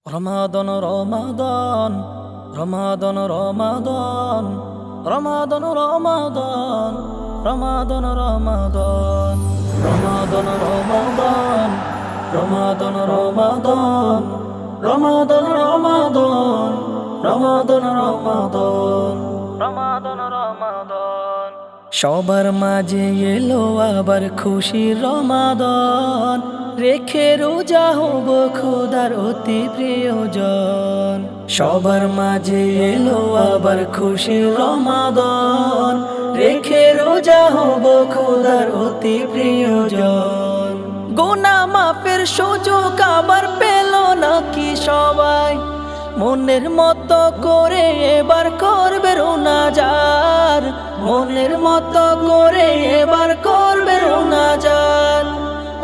রমাদান রমাদান রমাদান রমাদান রমাদান রমাদান রমাদান রমাদান রমাদান রমাদান রমাদান রমাদান রমাদান রমাদান রমাদান রমাদান রমাদান রমাদান সবার মাঝে এলো আবার খুশির রমাদান রেখে রোজা হব খোদার অতি প্রিয়জন। সবার মাঝে এলো আবার খুশির রমাদান রেখে রোজা হব খোদার অতি প্রিয়জন। গুনাহ মাফের সুযোগ আবার পেল নাকি সবাই, মনের মতো করে এবার করবে রোনাজার, মনের মতো করে এবার করবে রোনাজার।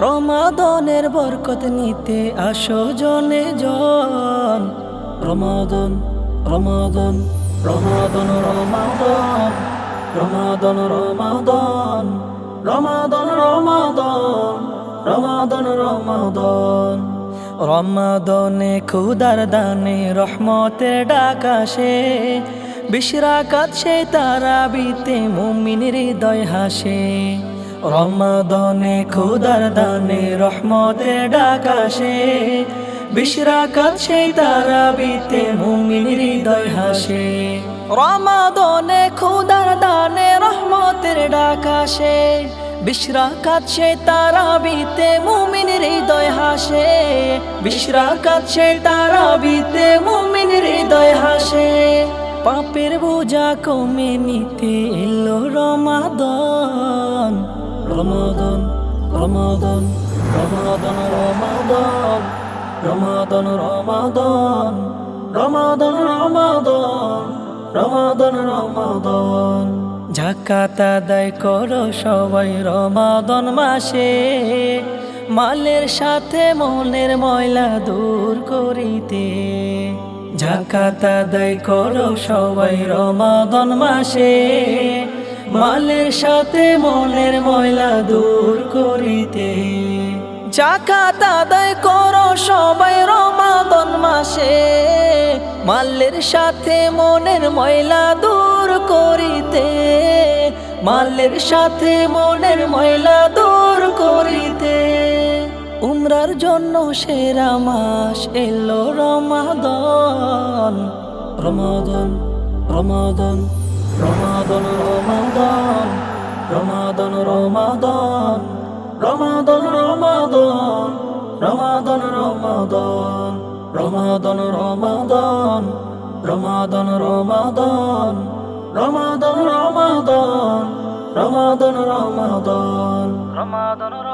রমাদানের বরকত নিতে আসো জনে জন। রমাদান রমাদান রমাদান রমাদান রমাদান রমাদান রমাদান রমাদান রমাদান রমাদান রমাদানে খোদার দানে রহমতের ডাক আসে, বিশরাকাত সে তারাবিতে মুমিনের হৃদয় হাসে। রমাদানে খোদার দানে রহমতের ডাক আসে, বিশরাকাত সে তারাবিতে মুমিনের হৃদয় হাসে। রমাদানে খোদার দানে রহমতের ডাক আসে, বিশরাকাত সে তারাবিতে মুমিনের হৃদয় হাসে, বিশরাকাত সে তারাবিতে মুমিনের হৃদয় হাসে। পাপের বোঝা কমে নিতে এলো রমাদান। রমাদান রমাদান রমাদান রমাদান রমাদান রমাদান রমাদান রমাদান রমাদান রমাদান যাকাত আদায় করো সবাই রমাদান মাসে, মালের সাথে মনের ময়লা দূর করিতে। যাকাত আদায় করো সবাই রমাদান মাসে, মালের সাথে মনের ময়লা দূর করিতে। যাকাত আদায় করো সবাই রমাদান মাসে, মালের সাথে মনের ময়লা দূর করিতে, মালের সাথে মনের ময়লা দূর করিতে। উমরার জন্য সেরা মাস এলো রমাদান। রমাদান রমাদান রমাদান রমাদান রমাদান রমাদান রমাদান রমাদান রমাদান রমাদান রমাদান রমাদান রমাদান রমাদান রমাদান রমাদান রমাদান রমাদান রমাদান